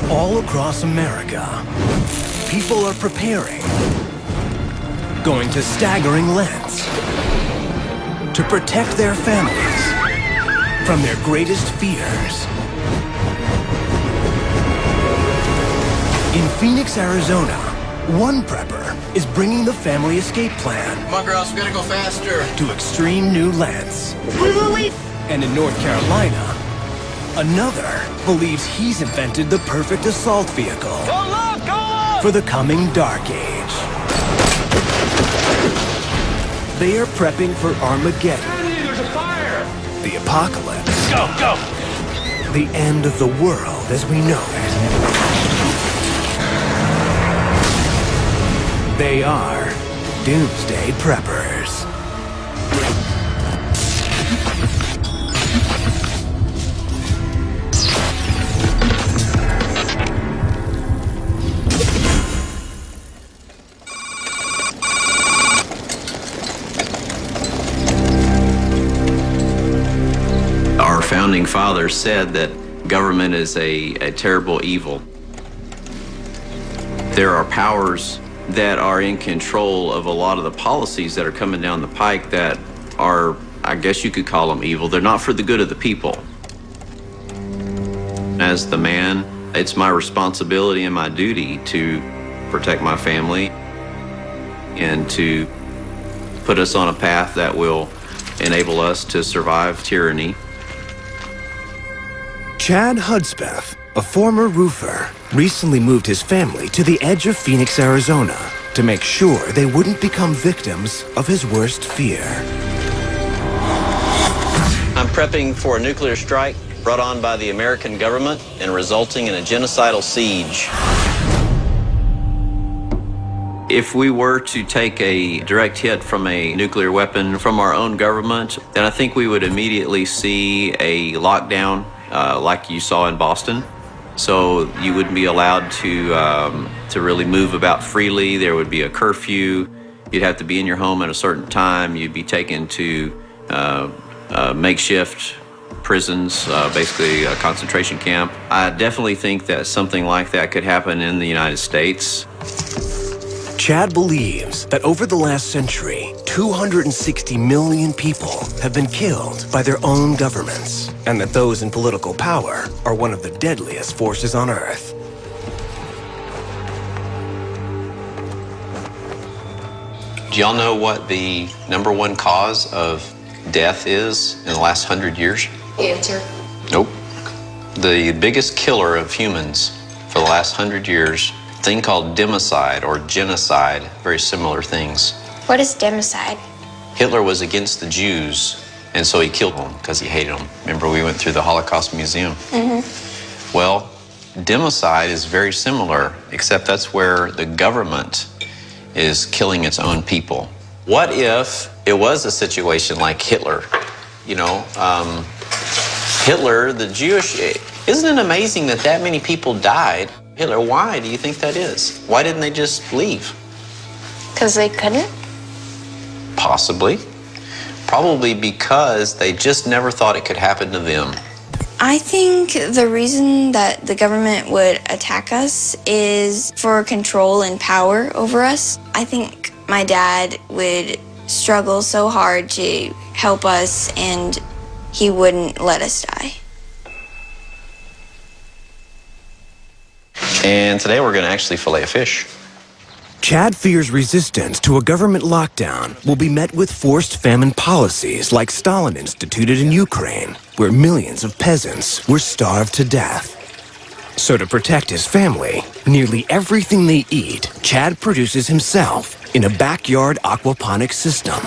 All across America, people are preparing, going to staggering lengths to protect their families from their greatest fears. In Phoenix, Arizona, one prepper is bringing the family escape plan. Come on, girls, we gotta go faster. To extreme new lengths. Wait. And in North Carolina, another believes he's invented the perfect assault vehicle. Go look, go look! For the coming dark age. They are prepping for Armageddon. Andy, there's a fire! The apocalypse. Go, go! The end of the world as we know it. They are Doomsday Preppers. Our founding fathers said that government is a terrible evil. There are powers that are in control of a lot of the policies that are coming down the pike that are, I guess you could call them evil. They're not for the good of the people. As the man, it's my responsibility and my duty to protect my family and to put us on a path that will enable us to survive tyranny. Chad Hudspeth, a former roofer, recently moved his family to the edge of Phoenix, Arizona, to make sure they wouldn't become victims of his worst fear. I'm prepping for a nuclear strike brought on by the American government and resulting in a genocidal siege. If we were to take a direct hit from a nuclear weapon from our own government, then I think we would immediately see a lockdown like you saw in Boston. So you wouldn't be allowed to really move about freely. There would be a curfew. You'd have to be in your home at a certain time. You'd be taken to makeshift prisons, basically a concentration camp. I definitely think that something like that could happen in the United States. Chad believes that over the last century, 260 million people have been killed by their own governments, and that those in political power are one of the deadliest forces on Earth. Do y'all know what the #1 cause of death is in the last 100 years? Cancer. Nope. The biggest killer of humans for the last 100 years, a thing called democide or genocide, very similar things. What is democide? Hitler was against the Jews, and so he killed them because he hated them. Remember, we went through the Holocaust Museum? Mm-hmm. Well, democide is very similar, except that's where the government is killing its own people. What if it was a situation like Hitler? You know, Hitler, the Jewish, isn't it amazing that that many people died? Hitler, why do you think that is? Why didn't they just leave? Because they couldn't? Possibly. Probably because they just never thought it could happen to them. I think the reason that the government would attack us is for control and power over us. I think my dad would struggle so hard to help us, and he wouldn't let us die. And today we're going to actually fillet a fish. Chad fears resistance to a government lockdown will be met with forced famine policies like Stalin instituted in Ukraine, where millions of peasants were starved to death. So to protect his family, nearly everything they eat, Chad produces himself in a backyard aquaponics system.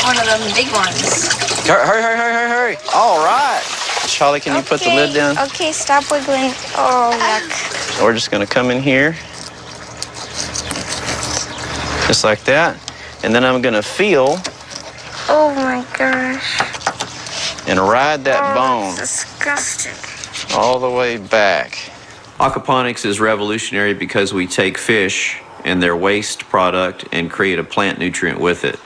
One of them big ones. Hurry, hurry, hurry, hurry, hurry. All right. Charlie, can you put the lid down? Okay, stop wiggling. Oh, yuck. We're just going to come in here. Just like that. And then I'm going to feel. Oh, my gosh. And ride that bone. That's disgusting. All the way back. Aquaponics is revolutionary because we take fish and their waste product and create a plant nutrient with it.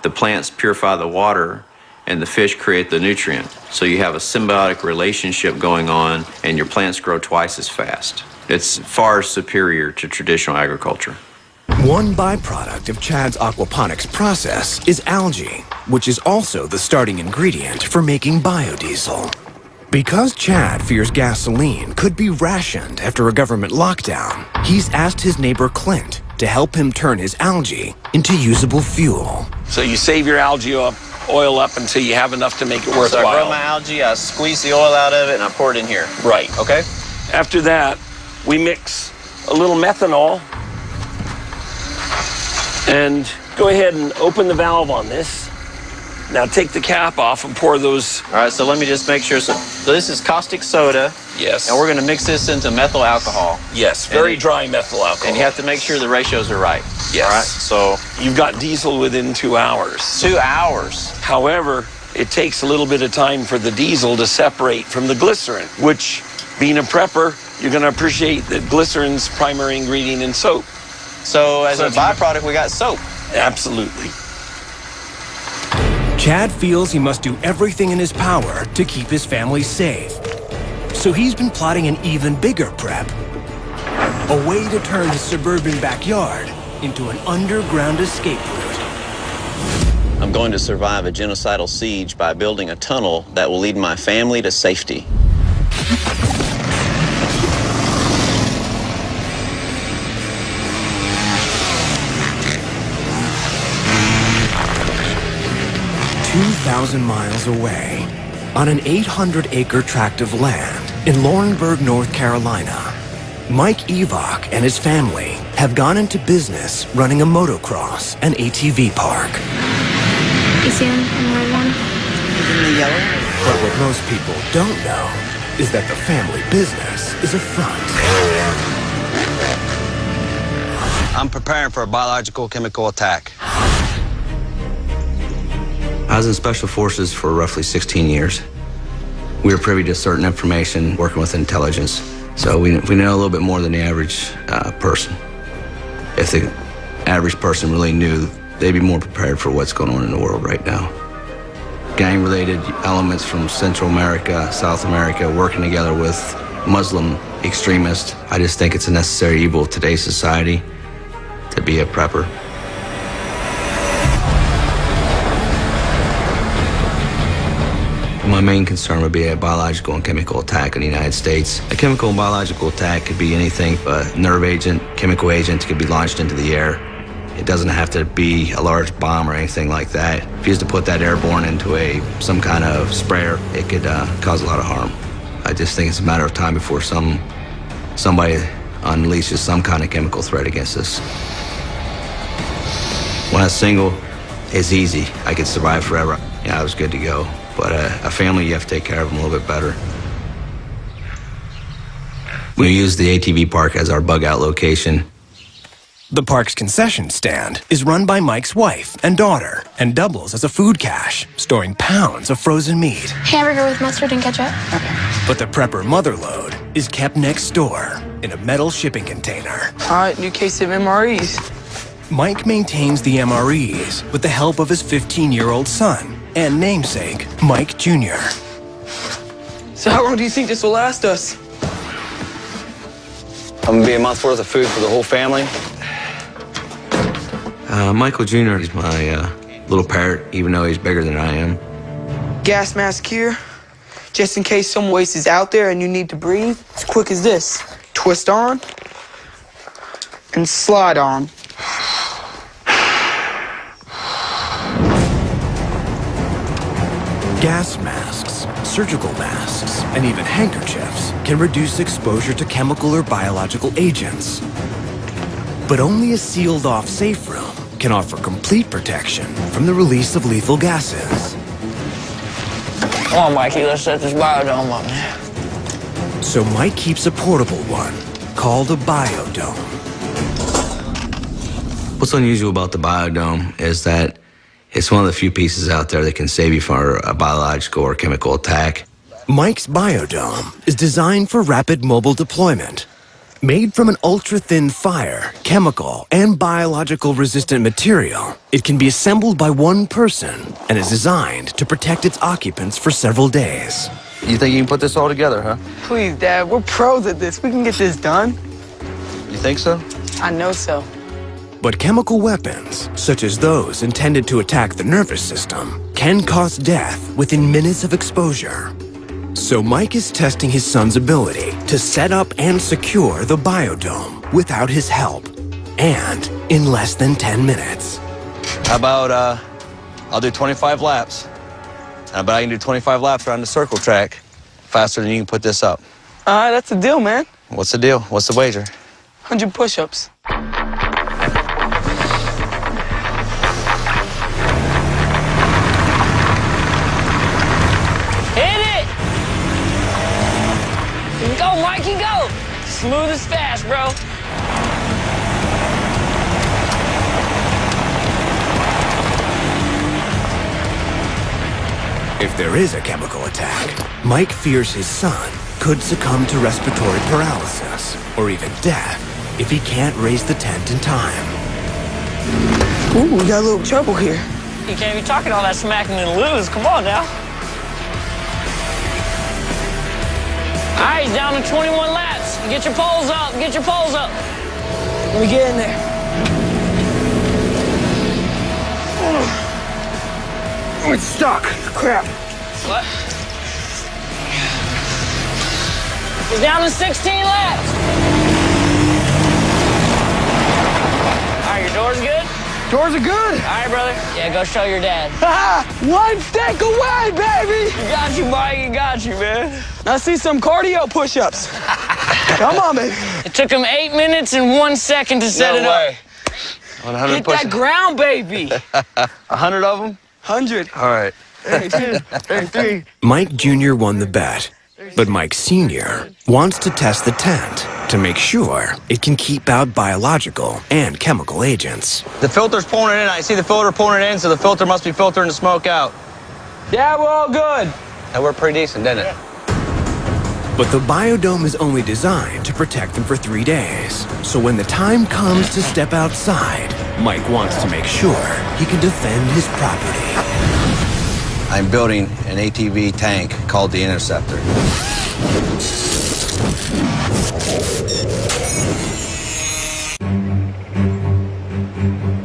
The plants purify the water and the fish create the nutrient. So you have a symbiotic relationship going on and your plants grow twice as fast. It's far superior to traditional agriculture. One byproduct of Chad's aquaponics process is algae, which is also the starting ingredient for making biodiesel. Because Chad fears gasoline could be rationed after a government lockdown, he's asked his neighbor Clint to help him turn his algae into usable fuel. So you save your algae oil up until you have enough to make it worthwhile. So I grow my algae, I squeeze the oil out of it, and I pour it in here. Right. Okay? After that, we mix a little methanol and go ahead and open the valve on this. Now take the cap off and pour those. All right, so let me just make sure. So this is caustic soda. Yes. And we're going to mix this into methyl alcohol. Yes, very dry methyl alcohol. And you have to make sure the ratios are right. Yes. All right, so. You've got diesel within 2 hours. 2 hours. However, it takes a little bit of time for the diesel to separate from the glycerin, which, being a prepper, you're going to appreciate that glycerin's primary ingredient in soap. So as a byproduct, we got soap. Absolutely. Chad feels he must do everything in his power to keep his family safe. So he's been plotting an even bigger prep. A way to turn his suburban backyard into an underground escape route. I'm going to survive a genocidal siege by building a tunnel that will lead my family to safety. "2,000 miles away, on an 800-acre tract of land in Laurinburg, North Carolina, Mike Evok and his family have gone into business running a motocross and ATV park. You see him in the red one? In the yellow? But what most people don't know is that the family business is a front. I'm preparing for a biological chemical attack. I was in Special Forces for roughly 16 years. We were privy to certain information working with intelligence, so we know a little bit more than the average person. If the average person really knew, they'd be more prepared for what's going on in the world right now. Gang-related elements from Central America, South America, working together with Muslim extremists. I just think it's a necessary evil of today's society to be a prepper. My main concern would be a biological and chemical attack in the United States. A chemical and biological attack could be anything, a nerve agent, chemical agent could be launched into the air. It doesn't have to be a large bomb or anything like that. If you used to put that airborne into some kind of sprayer, it could cause a lot of harm. I just think it's a matter of time before somebody unleashes some kind of chemical threat against us. When I was single, it's easy. I could survive forever. Yeah, I was good to go. But a family, you have to take care of them a little bit better. We use the ATV park as our bug-out location. The park's concession stand is run by Mike's wife and daughter and doubles as a food cache, storing pounds of frozen meat. Hamburger with mustard and ketchup. But the prepper motherlode is kept next door in a metal shipping container. All right, new case of MREs. Mike maintains the MREs with the help of his 15-year-old son and namesake, Mike Jr. So how long do you think this will last us? I'm gonna be a month's worth of food for the whole family. Michael Jr. is my little parrot, even though he's bigger than I am. Gas mask here, just in case some waste is out there and you need to breathe. As quick as this. Twist on and slide on. Gas masks, surgical masks, and even handkerchiefs can reduce exposure to chemical or biological agents. But only a sealed-off safe room can offer complete protection from the release of lethal gases. Come on, Mikey, let's set this biodome up, man. So Mike keeps a portable one called a biodome. What's unusual about the biodome is that it's one of the few pieces out there that can save you from a biological or chemical attack. Mike's biodome is designed for rapid mobile deployment. Made from an ultra-thin fire, chemical, and biological resistant material, it can be assembled by one person and is designed to protect its occupants for several days. You think you can put this all together, huh? Please, Dad, we're pros at this. We can get this done. You think so? I know so. But chemical weapons, such as those intended to attack the nervous system, can cause death within minutes of exposure. So Mike is testing his son's ability to set up and secure the biodome without his help, and in less than 10 minutes. How about, I'll do 25 laps. How about I can do 25 laps around the circle track faster than you can put this up? All right, that's the deal, man. What's the deal? What's the wager? 100 push-ups. Go, Mikey, go! Smooth as fast, bro. If there is a chemical attack, Mike fears his son could succumb to respiratory paralysis or even death if he can't raise the tent in time. Ooh, we got a little trouble here. You can't be talking all that smack and then lose. Come on now. All right, he's down to 21 laps. Get your poles up, get your poles up. Let me get in there. Oh, it's stuck. Crap. What? He's down to 16 laps. All right, your door's good? Doors are good. All right, brother. Yeah, go show your dad. One stick away, baby. You got you, Mike. You got you, man. I see some cardio push-ups. Come on, baby. It took him 8 minutes and 1 second to set it up. 100 Hit that ground, baby. 100 of them? 100. All right. 32, 33. Mike Jr. won the bet, but Mike Sr. wants to test the tent to make sure it can keep out biological and chemical agents. The filter's pulling it in. I see the filter pulling it in, so the filter must be filtering the smoke out. Yeah, we're all good. That worked pretty decent, didn't it? But the biodome is only designed to protect them for 3 days. So when the time comes to step outside, Mike wants to make sure he can defend his property. I'm building an ATV tank called the Interceptor.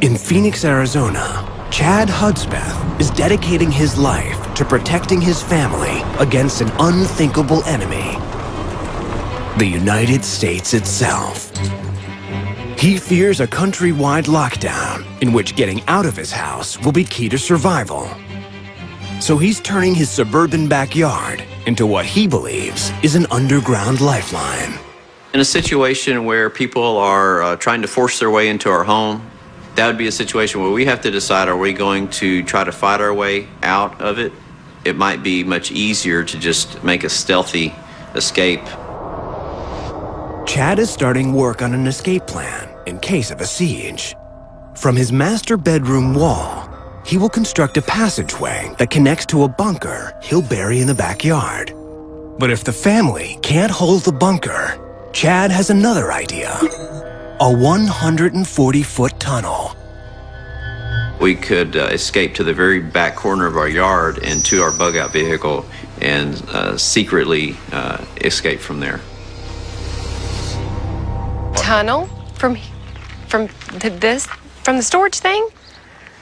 In Phoenix, Arizona, Chad Hudspeth is dedicating his life to protecting his family against an unthinkable enemy, the United States itself. He fears a countrywide lockdown in which getting out of his house will be key to survival. So he's turning his suburban backyard into what he believes is an underground lifeline. In a situation where people are trying to force their way into our home, that would be a situation where we have to decide, are we going to try to fight our way out of it? It might be much easier to just make a stealthy escape. Chad is starting work on an escape plan in case of a siege. From his master bedroom wall, he will construct a passageway that connects to a bunker he'll bury in the backyard. But if the family can't hold the bunker, Chad has another idea. A 140-foot tunnel. We could escape to the very back corner of our yard and to our bug-out vehicle and secretly escape from there. Tunnel from the storage thing?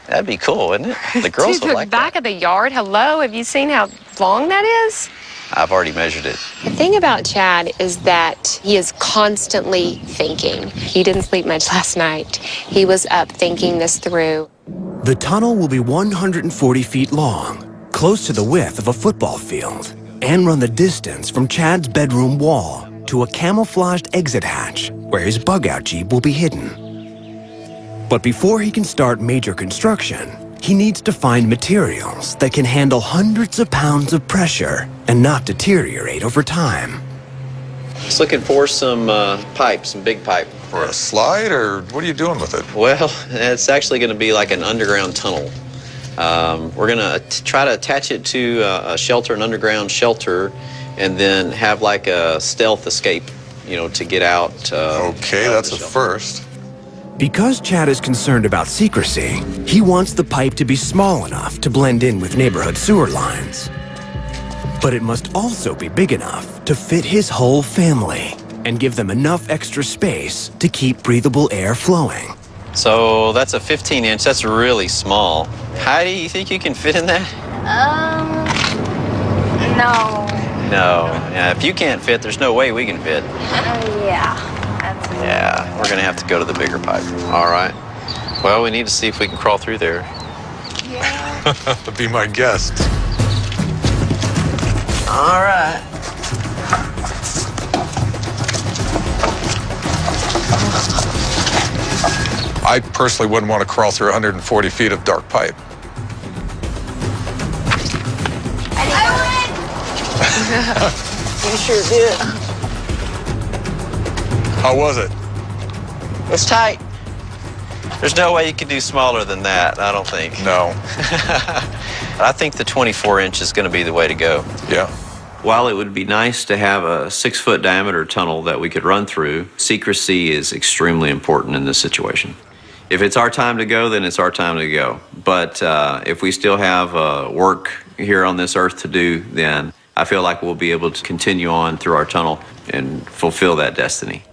That'd be cool, wouldn't it? The girls To would the like back that. of the yard. Hello, have you seen how long that is? I've already measured it. The thing about Chad is that he is constantly thinking. He didn't sleep much last night. He was up thinking this through. The tunnel will be 140 feet long, close to the width of a football field, and run the distance from Chad's bedroom wall to a camouflaged exit hatch where his bug-out Jeep will be hidden. But before he can start major construction, he needs to find materials that can handle hundreds of pounds of pressure and not deteriorate over time. Just looking for some pipe, some big pipe. For a slide, or what are you doing with it? Well, it's actually going to be like an underground tunnel. We're going to try to attach it to a shelter, an underground shelter, and then have like a stealth escape to get out. Okay, that's a first. Because Chad is concerned about secrecy, he wants the pipe to be small enough to blend in with neighborhood sewer lines. But it must also be big enough to fit his whole family and give them enough extra space to keep breathable air flowing. So that's a 15-inch. That's really small. Heidi, you think you can fit in that? No. No. Yeah, if you can't fit, there's no way we can fit. Yeah, we're going to have to go to the bigger pipe. All right. Well, we need to see if we can crawl through there. Be my guest. All right. I personally wouldn't want to crawl through 140 feet of dark pipe. You sure did. How was it? It's tight. There's no way you could do smaller than that, I don't think. No. I think the 24-inch is going to be the way to go. Yeah. While it would be nice to have a 6-foot diameter tunnel that we could run through, secrecy is extremely important in this situation. If it's our time to go, then it's our time to go. But if we still have work here on this earth to do, then I feel like we'll be able to continue on through our tunnel and fulfill that destiny.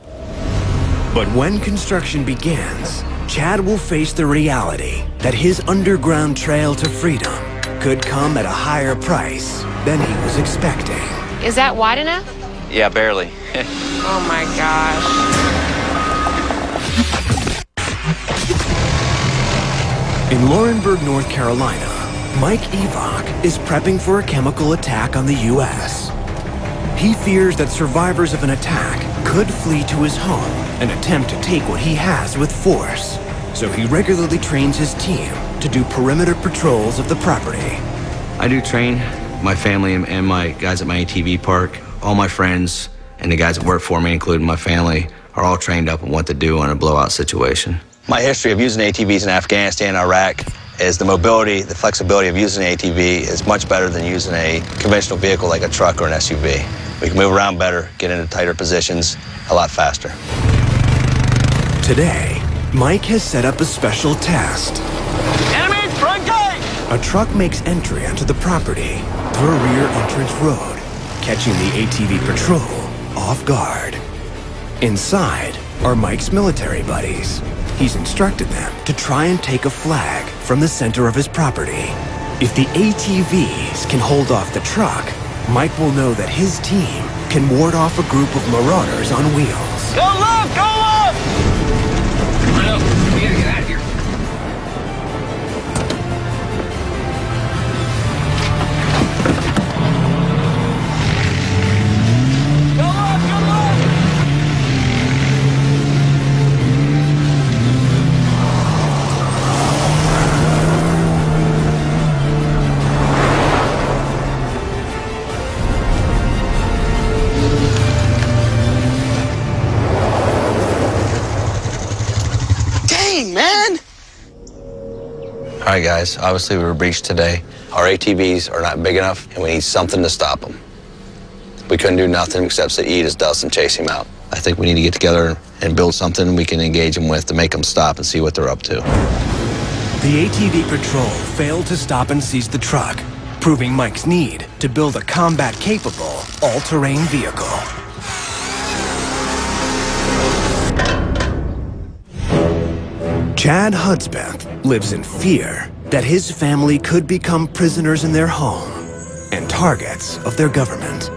But when construction begins, Chad will face the reality that his underground trail to freedom could come at a higher price than he was expecting. Is that wide enough? Yeah, barely. Oh my gosh. In Laurinburg, North Carolina, Mike Evok is prepping for a chemical attack on the U.S. He fears that survivors of an attack could flee to his home and attempt to take what he has with force. So he regularly trains his team to do perimeter patrols of the property. I do train my family and my guys at my ATV park. All my friends and the guys that work for me, including my family, are all trained up on what to do in a blowout situation. My history of using ATVs in Afghanistan and Iraq is the mobility, the flexibility of using an ATV is much better than using a conventional vehicle like a truck or an SUV. We can move around better, get into tighter positions a lot faster. Today, Mike has set up a special test. Enemy front gate! A truck makes entry onto the property through a rear entrance road, catching the ATV patrol off guard. Inside are Mike's military buddies. He's instructed them to try and take a flag from the center of his property. If the ATVs can hold off the truck, Mike will know that his team can ward off a group of marauders on wheels. Go left! Go left! Come on up. We gotta get out of here. Go left! Go left! Dang, man! All right, guys, obviously we were breached today. Our ATVs are not big enough, and we need something to stop them. We couldn't do nothing except to eat his dust and chase him out. I think we need to get together and build something we can engage them with to make them stop and see what they're up to. The ATV patrol failed to stop and seize the truck, proving Mike's need to build a combat-capable, all-terrain vehicle. Chad Hudspeth lives in fear that his family could become prisoners in their home and targets of their government.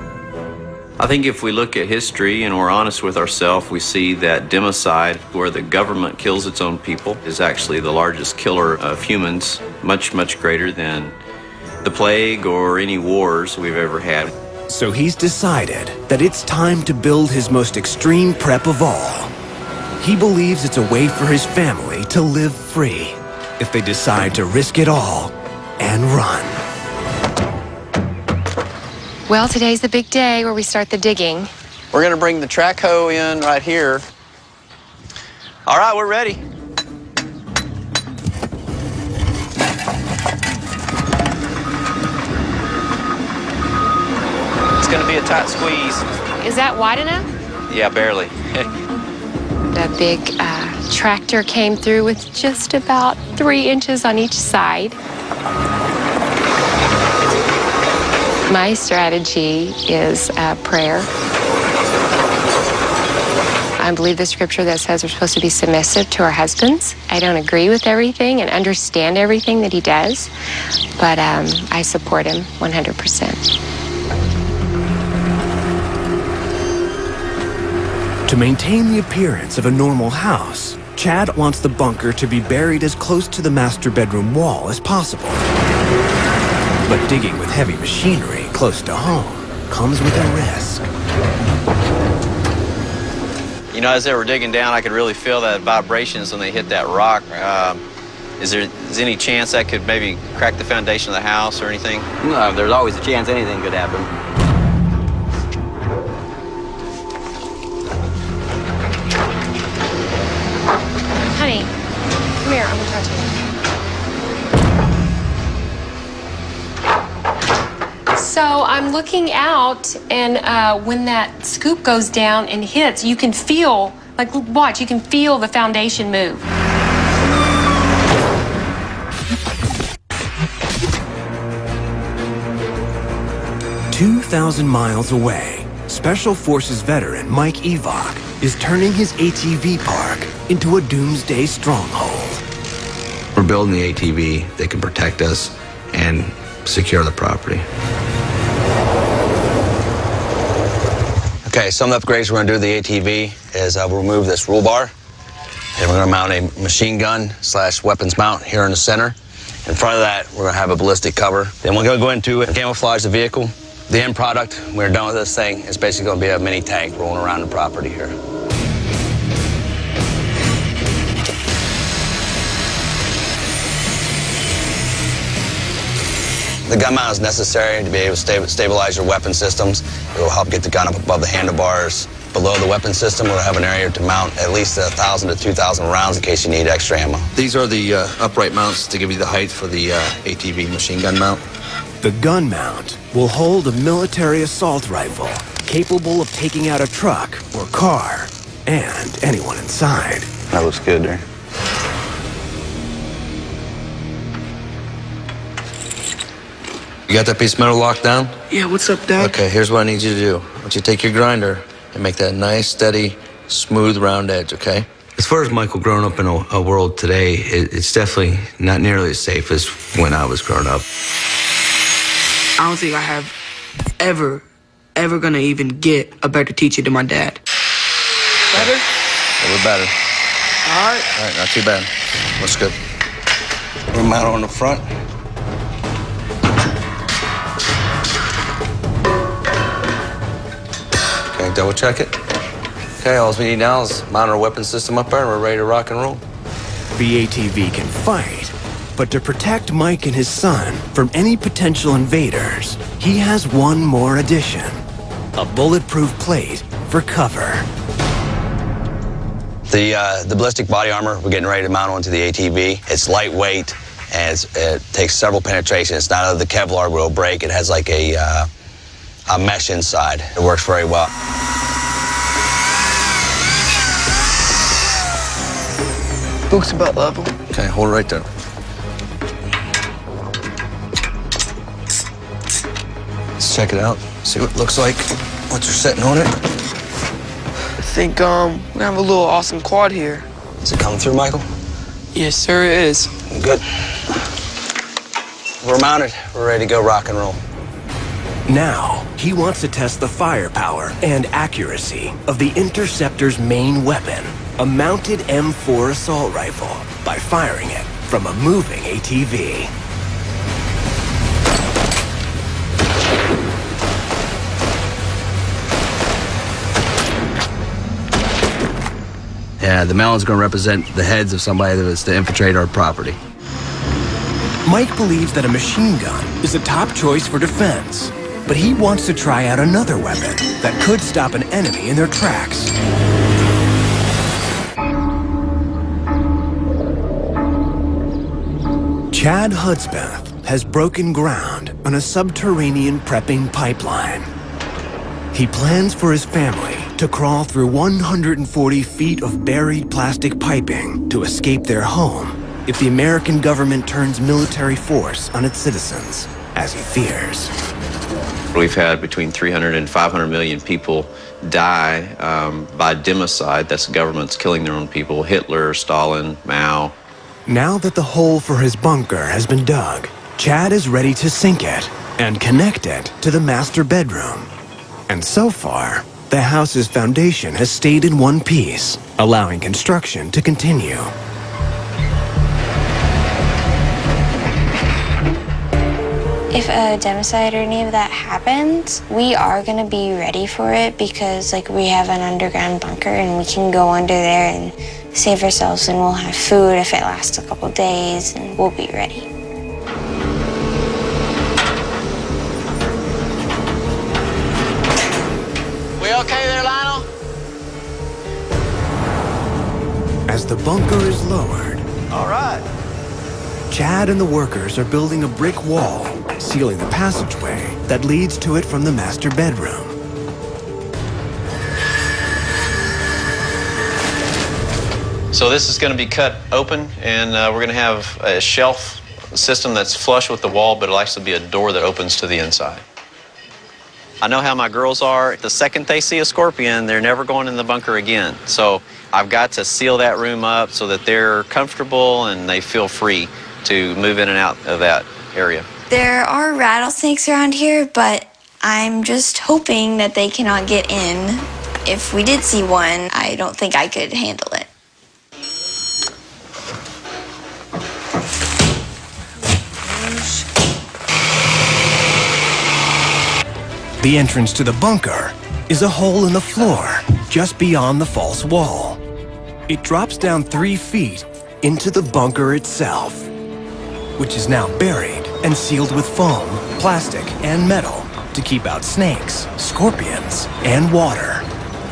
I think if we look at history and we're honest with ourselves, we see that democide, where the government kills its own people, is actually the largest killer of humans, much, much greater than the plague or any wars we've ever had. So he's decided that it's time to build his most extreme prep of all. He believes it's a way for his family to live free if they decide to risk it all and run. Well, today's the big day where we start the digging. We're going to bring the track hoe in right here. All right, we're ready. It's going to be a tight squeeze. Is that wide enough? Yeah, barely. The big tractor came through with just about 3 inches on each side. My strategy is prayer. I believe the scripture that says we're supposed to be submissive to our husbands. I don't agree with everything and understand everything that he does, but I support him 100%. To maintain the appearance of a normal house, Chad wants the bunker to be buried as close to the master bedroom wall as possible. But digging with heavy machinery close to home comes with a risk. You know, as they were digging down, I could really feel that vibrations when they hit that rock. Is there any chance that could maybe crack the foundation of the house or anything? No, there's always a chance anything could happen. Honey, come here, I'm gonna talk to you. So I'm looking out, and when that scoop goes down and hits, you can feel, like, watch, you can feel the foundation move. "2,000 miles away, Special Forces veteran Mike Evok is turning his ATV park into a doomsday stronghold. We're building the ATV that can protect us and secure the property. Okay, some of the upgrades we're going to do to the ATV is we'll remove this rule bar, and we're going to mount a machine gun / weapons mount here in the center. In front of that, we're going to have a ballistic cover. Then we're going to go into and camouflage the vehicle. The end product, when we're done with this thing, is basically going to be a mini tank rolling around the property here. The gun mount is necessary to be able to stabilize your weapon systems. It will help get the gun up above the handlebars. Below the weapon system, we'll have an area to mount at least 1,000 to 2,000 rounds in case you need extra ammo. These are the upright mounts to give you the height for the ATV machine gun mount. The gun mount will hold a military assault rifle capable of taking out a truck or car and anyone inside. That looks good there. You got that piece of metal locked down? Yeah, what's up, Dad? Okay, here's what I need you to do. I want you to take your grinder and make that nice, steady, smooth, round edge, okay? As far as Michael growing up in a world today, it's definitely not nearly as safe as when I was growing up. I don't think I have ever gonna even get a better teacher than my dad. Better? A little better. All right. All right, not too bad. Looks good. We'll mount on the front. Okay, double check it. Okay, all we need now is mount our weapon system up there and we're ready to rock and roll. The ATV can fight, but to protect Mike and his son from any potential invaders, he has one more addition: a bulletproof plate for cover. The ballistic body armor we're getting ready to mount onto the ATV. It's lightweight and it takes several penetrations. It's not the Kevlar will break. It has like a mesh inside. It works very well. Book's about level. Okay, hold it right there. Let's check it out. See what it looks like once you're sitting on it. I think we have a little awesome quad here. Is it coming through, Michael? Yes, sir, it is. Good. We're mounted. We're ready to go rock and roll. Now, he wants to test the firepower and accuracy of the Interceptor's main weapon, a mounted M4 assault rifle, by firing it from a moving ATV. Yeah, the melon's going to represent the heads of somebody that was to infiltrate our property. Mike believes that a machine gun is a top choice for defense, but he wants to try out another weapon that could stop an enemy in their tracks. Chad Hudspeth has broken ground on a subterranean prepping pipeline. He plans for his family to crawl through 140 feet of buried plastic piping to escape their home if the American government turns military force on its citizens, as he fears. We've had between 300 and 500 million people die by democide. That's the government's killing their own people. Hitler, Stalin, Mao. Now that the hole for his bunker has been dug, Chad is ready to sink it and connect it to the master bedroom. And so far, the house's foundation has stayed in one piece, allowing construction to continue. If a democide or any of that happens, we are gonna be ready for it because we have an underground bunker and we can go under there and save ourselves, and we'll have food if it lasts a couple days, and we'll be ready. We okay there, Lionel? As the bunker is lowered, All right. Chad and the workers are building a brick wall, sealing the passageway that leads to it from the master bedroom. So this is going to be cut open, and we're going to have a shelf system that's flush with the wall, but it'll actually be a door that opens to the inside. I know how my girls are. The second they see a scorpion, they're never going in the bunker again. So I've got to seal that room up so that they're comfortable and they feel free to move in and out of that area. There are rattlesnakes around here, but I'm just hoping that they cannot get in. If we did see one, I don't think I could handle it. The entrance to the bunker is a hole in the floor just beyond the false wall. It drops down 3 feet into the bunker itself, which is now buried and sealed with foam, plastic, and metal to keep out snakes, scorpions, and water.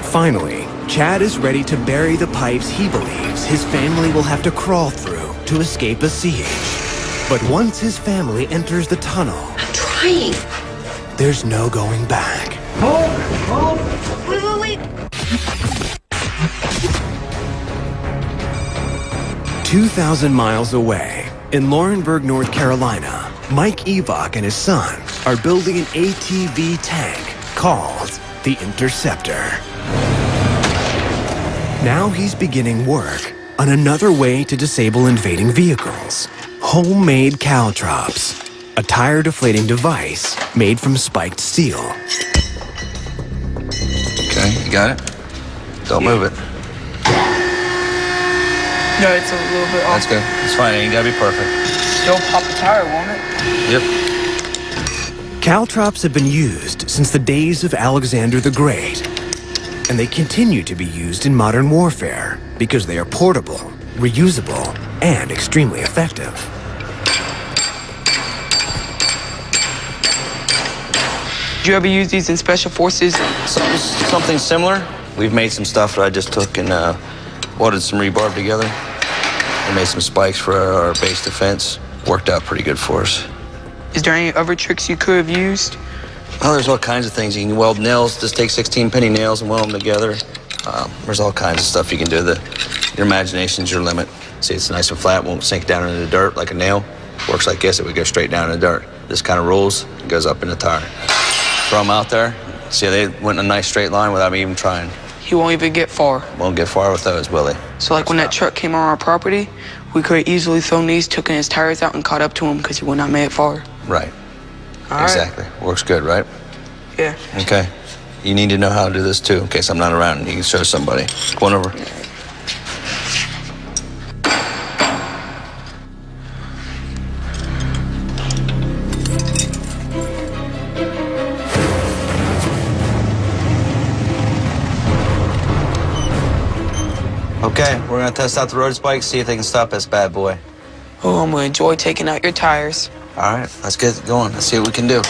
Finally, Chad is ready to bury the pipes he believes his family will have to crawl through to escape a siege. But once his family enters the tunnel, I'm trying. There's no going back. Wait. 2,000 miles away, in Laurinburg, North Carolina, Mike Evok and his son are building an ATV tank called the Interceptor. Now he's beginning work on another way to disable invading vehicles: homemade caltrops, a tire deflating device made from spiked steel. Okay, you got it? Don't move it. No, it's a little bit off. That's good. It's fine. It ain't gotta be perfect. It'll pop a tire, won't it? Yep. Caltrops have been used since the days of Alexander the Great, and they continue to be used in modern warfare because they are portable, reusable, and extremely effective. Did you ever use these in special forces? Something similar. We've made some stuff that I just took and welded some rebar together. We made some spikes for our base defense. Worked out pretty good for us. Is there any other tricks you could have used? Well, there's all kinds of things. You can weld nails. Just take 16 penny nails and weld them together. There's all kinds of stuff you can do. Your imagination's your limit. See, it's nice and flat, won't sink down into the dirt like a nail. Works like this, it would go straight down in the dirt. This kind of rolls, it goes up in the tire. Throw them out there. See, they went in a nice straight line without me even trying. He won't even get far. Won't get far with those, will they? So when that truck came on our property, we could have easily thrown these, taken his tires out, and caught up to him because he would not make it far. Right. All exactly. Right. Works good, right? Yeah. Okay. You need to know how to do this too, in case I'm not around and you can show somebody. Go on over. Okay, we're gonna test out the road spikes, see if they can stop this bad boy. Oh, I'm gonna enjoy taking out your tires. All right, let's get going. Let's see what we can do.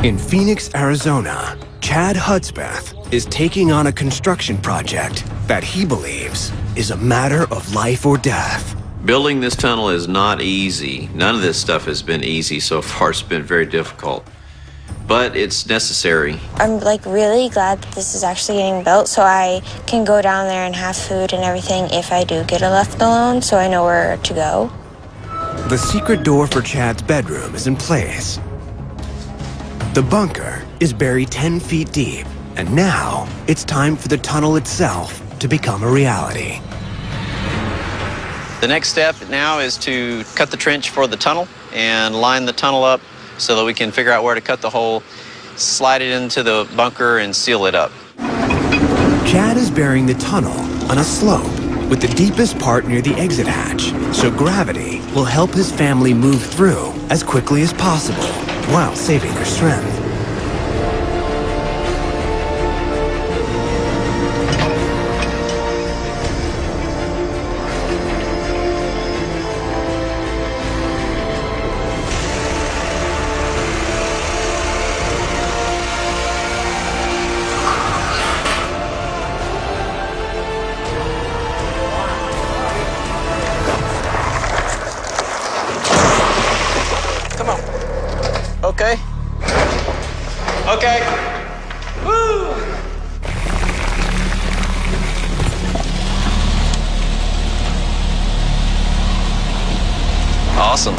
In Phoenix, Arizona, Chad Hudspeth is taking on a construction project that he believes is a matter of life or death. Building this tunnel is not easy. None of this stuff has been easy so far. It's been very difficult, but it's necessary. I'm like really glad that this is actually getting built so I can go down there and have food and everything if I do get left alone, so I know where to go. The secret door for Chad's bedroom is in place. The bunker is buried 10 feet deep, and now it's time for the tunnel itself to become a reality. The next step now is to cut the trench for the tunnel and line the tunnel up so that we can figure out where to cut the hole, slide it into the bunker, and seal it up. Chad is burying the tunnel on a slope with the deepest part near the exit hatch, so gravity will help his family move through as quickly as possible while saving their strength. Okay. Okay. Woo! Awesome.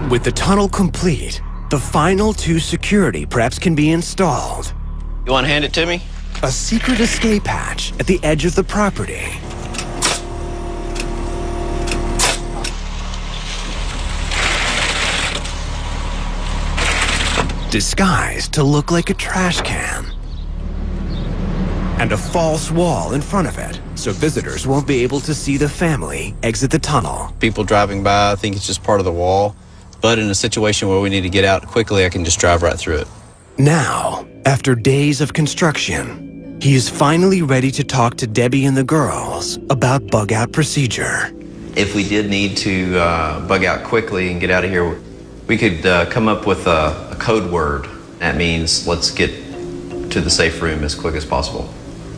With the tunnel complete, the final 2 security preps can be installed. You want to hand it to me? A secret escape hatch at the edge of the property. Disguised to look like a trash can. And a false wall in front of it, so visitors won't be able to see the family exit the tunnel. People driving by think it's just part of the wall, but in a situation where we need to get out quickly, I can just drive right through it. Now, after days of construction, he is finally ready to talk to Debbie and the girls about bug-out procedure. If we did need to bug out quickly and get out of here, we could come up with a code word. That means let's get to the safe room as quick as possible.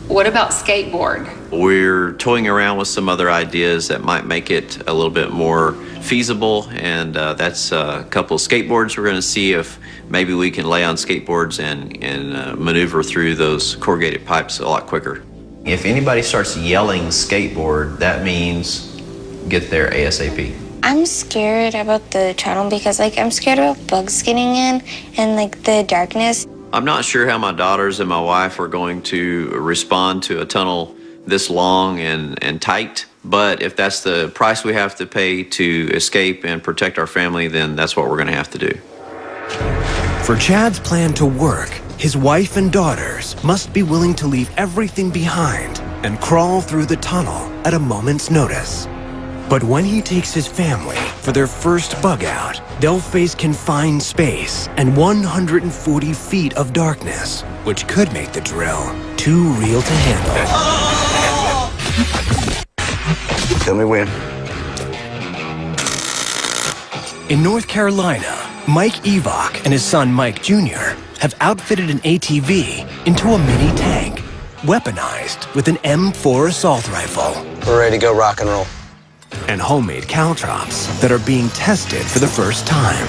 What about skateboard? We're toying around with some other ideas that might make it a little bit more feasible, and that's a couple of skateboards. We're going to see if maybe we can lay on skateboards and maneuver through those corrugated pipes a lot quicker. If anybody starts yelling skateboard, that means get there ASAP. I'm scared about the tunnel because I'm scared about bugs getting in and the darkness. I'm not sure how my daughters and my wife are going to respond to a tunnel this long and tight, but if that's the price we have to pay to escape and protect our family, then that's what we're going to have to do. For Chad's plan to work, his wife and daughters must be willing to leave everything behind and crawl through the tunnel at a moment's notice. But when he takes his family for their first bug out, they'll face confined space and 140 feet of darkness, which could make the drill too real to handle. Tell me when. In North Carolina, Mike Evok and his son Mike Jr. have outfitted an ATV into a mini tank, weaponized with an M4 assault rifle. We're ready to go rock and roll. And homemade caltrops that are being tested for the first time.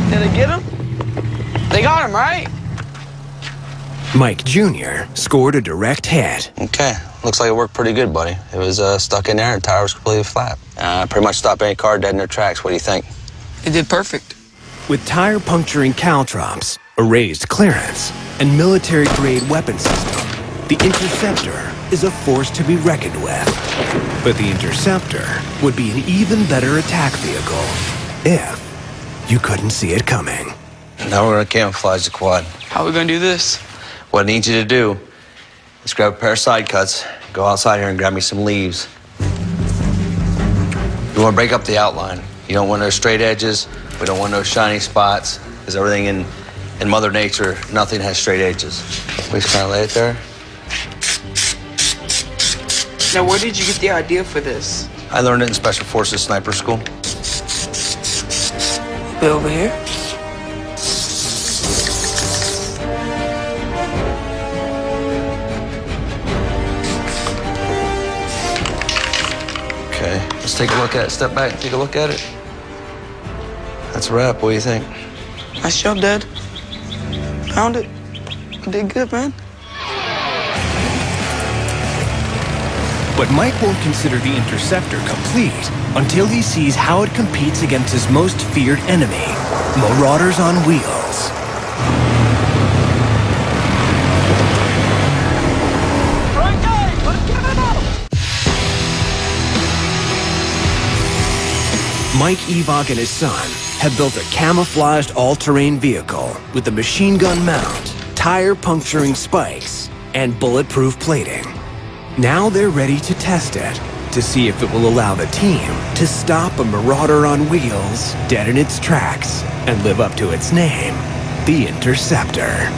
Did they get him? They got him, right? Mike Jr. scored a direct hit. Okay, looks like it worked pretty good, buddy. It was stuck in there and the tire was completely flat. Pretty much stopped any car dead in their tracks. What do you think? It did perfect. With tire puncturing caltrops, a raised clearance, and military-grade weapon system, the Interceptor is a force to be reckoned with. But the Interceptor would be an even better attack vehicle if you couldn't see it coming. Now we're gonna camouflage the quad. How are we gonna do this? What I need you to do is grab a pair of side cuts, go outside here and grab me some leaves. You wanna break up the outline. You don't want no straight edges. We don't want no shiny spots, because everything in Mother Nature, nothing has straight edges. We just kind of lay it there. operations. Now, where did you get the idea for this? I learned it in Special Forces Sniper School. Way over here? Okay, let's take a look at it. Step back and take a look at it. That's a wrap. What do you think? Nice job, Dad. Found it. You did good, man. But Mike won't consider the Interceptor complete until he sees how it competes against his most feared enemy, Marauders on Wheels. Mike Evog and his son have built a camouflaged all-terrain vehicle with a machine gun mount, tire-puncturing spikes, and bulletproof plating. Now they're ready to test it to see if it will allow the team to stop a Marauder on Wheels dead in its tracks and live up to its name, the Interceptor.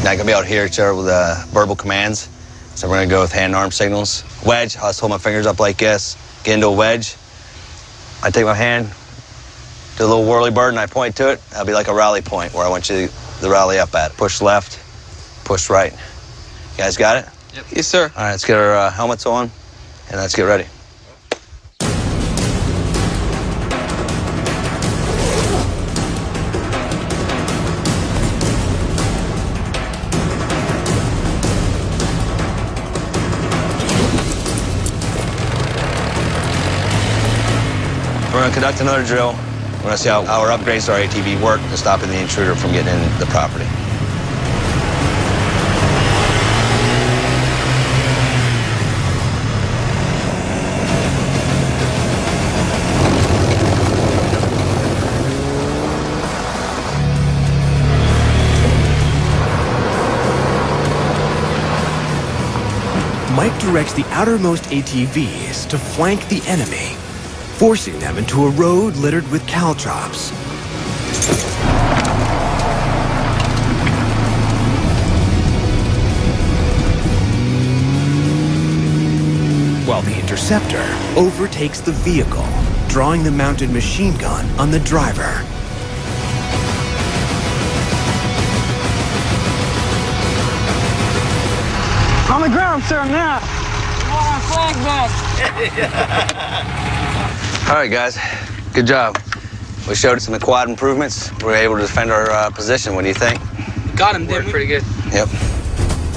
Now I'm gonna be out here, Chair, with verbal commands. So we're gonna go with hand-arm signals. Wedge, I'll just hold my fingers up like this, get into a wedge. I take my hand, do a little whirly bird, and I point to it. That'll be like a rally point where I want you to rally up at. Push left, push right. You guys got it? Yep. Yes, sir. All right, let's get our helmets on, and let's get ready. We're going to conduct another drill. We're going to see how our upgrades to our ATV work to stopping the intruder from getting in the property. Mike directs the outermost ATVs to flank the enemy, forcing them into a road littered with caltrops. While the Interceptor overtakes the vehicle, drawing the mounted machine gun on the driver. On the ground, sir, now. We want our flag back. All right, guys, good job. We showed some quad improvements. We were able to defend our position. What do you think? Got him, didn't we? Pretty good. Yep.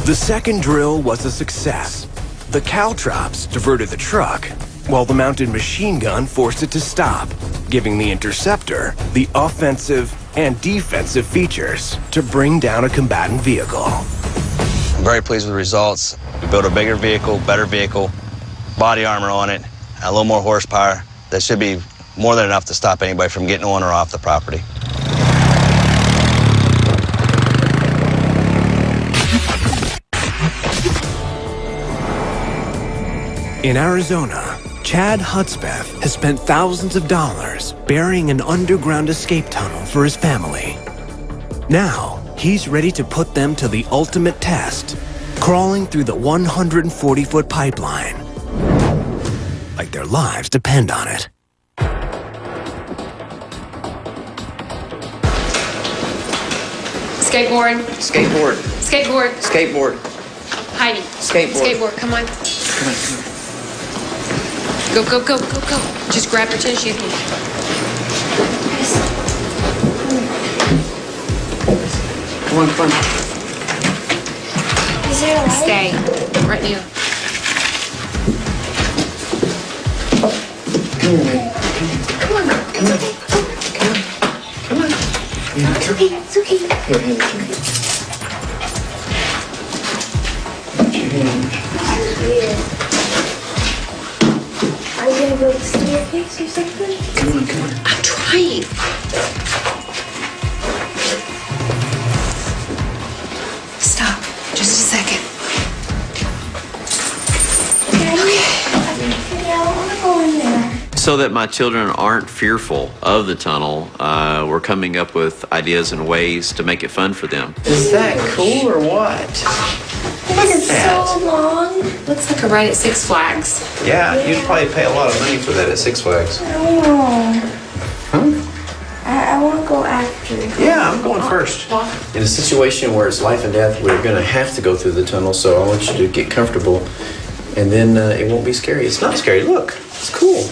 The second drill was a success. The caltrops diverted the truck, while the mounted machine gun forced it to stop, giving the Interceptor the offensive and defensive features to bring down a combatant vehicle. I'm very pleased with the results. We built a bigger vehicle, better vehicle, body armor on it, and a little more horsepower. That should be more than enough to stop anybody from getting on or off the property. In Arizona, Chad Hudspeth has spent thousands of dollars burying an underground escape tunnel for his family. Now, he's ready to put them to the ultimate test, crawling through the 140-foot pipeline. Like their lives depend on it. Skateboard. Skateboard. Skateboard. Skateboard. Heidi. Skateboard. Skateboard, come on. Go, go, go, go, go. Just grab your tissue. Come on, come on. Is there a light? Stay. Right now. Come here, man. Come on. Come on. Come on. It's okay. It's okay. Here, hand it to me. Put your hand. This is weird. Are you gonna go to staircase or something? Come on, come on. I'm trying. Stop. Just a second. Daddy, I don't want to go in there. So that my children aren't fearful of the tunnel, we're coming up with ideas and ways to make it fun for them. Is that cool or what? This is so long. Looks like a ride at Six Flags. Yeah, you'd probably pay a lot of money for that at Six Flags. I want to go after. Yeah, I'm going first. In a situation where it's life and death, we're going to have to go through the tunnel, so I want you to get comfortable, and then it won't be scary. It's not scary. Look, it's cool.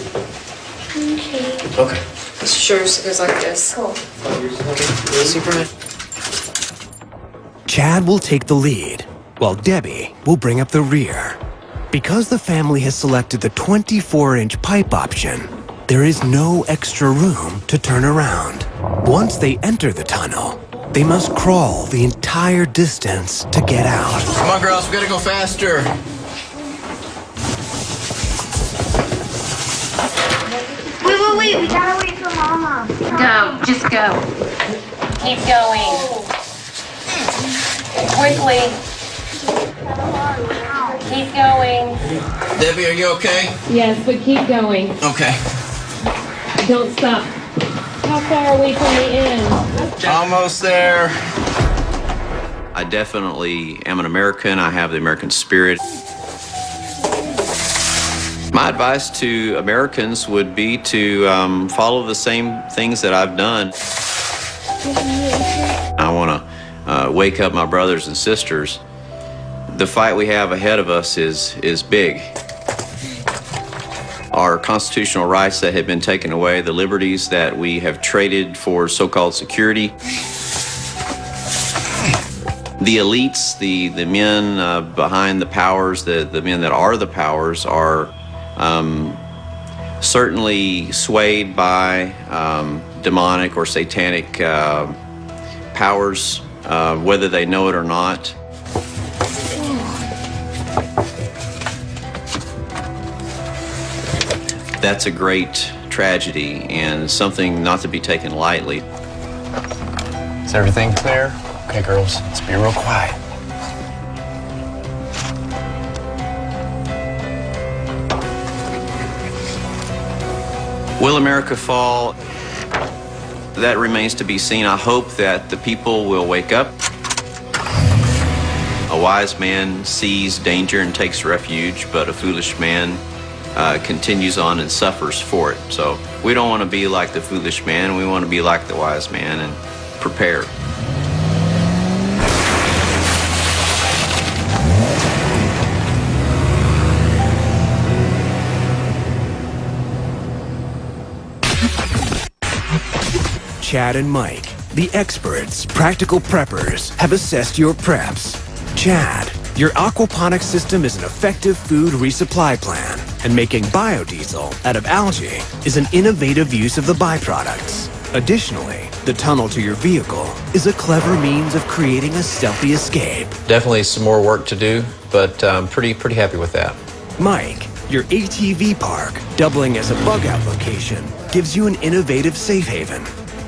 Okay. Okay. Sure, it goes like this. Cool. See, Brian? Chad will take the lead, while Debbie will bring up the rear. Because the family has selected the 24-inch pipe option, there is no extra room to turn around. Once they enter the tunnel, they must crawl the entire distance to get out. Come on, girls, we gotta go faster. Wait, we gotta wait for Mama. Go, just go. Keep going. Quickly. Keep going. Debbie, are you okay? Yes, but keep going. Okay. Don't stop. How far are we from the end? Almost there. I definitely am an American. I have the American spirit. My advice to Americans would be to follow the same things that I've done. I want to wake up my brothers and sisters. The fight we have ahead of us is big. Our constitutional rights that have been taken away, the liberties that we have traded for so-called security. The elites, the men behind the powers, the men that are the powers are certainly swayed by demonic or satanic powers, whether they know it or not. That's a great tragedy and something not to be taken lightly. Is everything clear? Okay, girls, let's be real quiet. Will America fall? That remains to be seen. I hope that the people will wake up. A wise man sees danger and takes refuge, but a foolish man continues on and suffers for it. So we don't want to be like the foolish man. We want to be like the wise man and prepare. Chad and Mike, the experts, practical preppers, have assessed your preps. Chad, your aquaponics system is an effective food resupply plan, and making biodiesel out of algae is an innovative use of the byproducts. Additionally, the tunnel to your vehicle is a clever means of creating a stealthy escape. Definitely some more work to do, but I'm pretty happy with that. Mike, your ATV park, doubling as a bug-out location, gives you an innovative safe haven.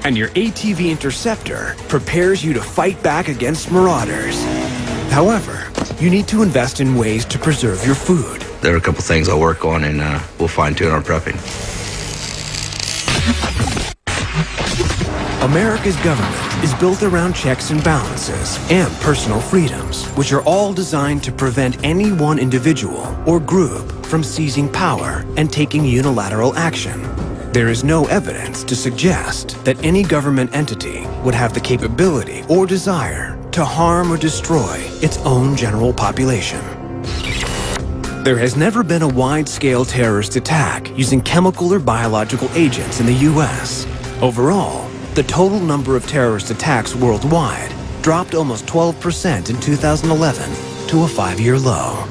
And your ATV interceptor prepares you to fight back against marauders. However, you need to invest in ways to preserve your food. There are a couple things I'll work on, and we'll fine-tune our prepping. America's government is built around checks and balances and personal freedoms, which are all designed to prevent any one individual or group from seizing power and taking unilateral action. There is no evidence to suggest that any government entity would have the capability or desire to harm or destroy its own general population. There has never been a wide-scale terrorist attack using chemical or biological agents in the U.S. Overall, the total number of terrorist attacks worldwide dropped almost 12% in 2011 to a 5-year low.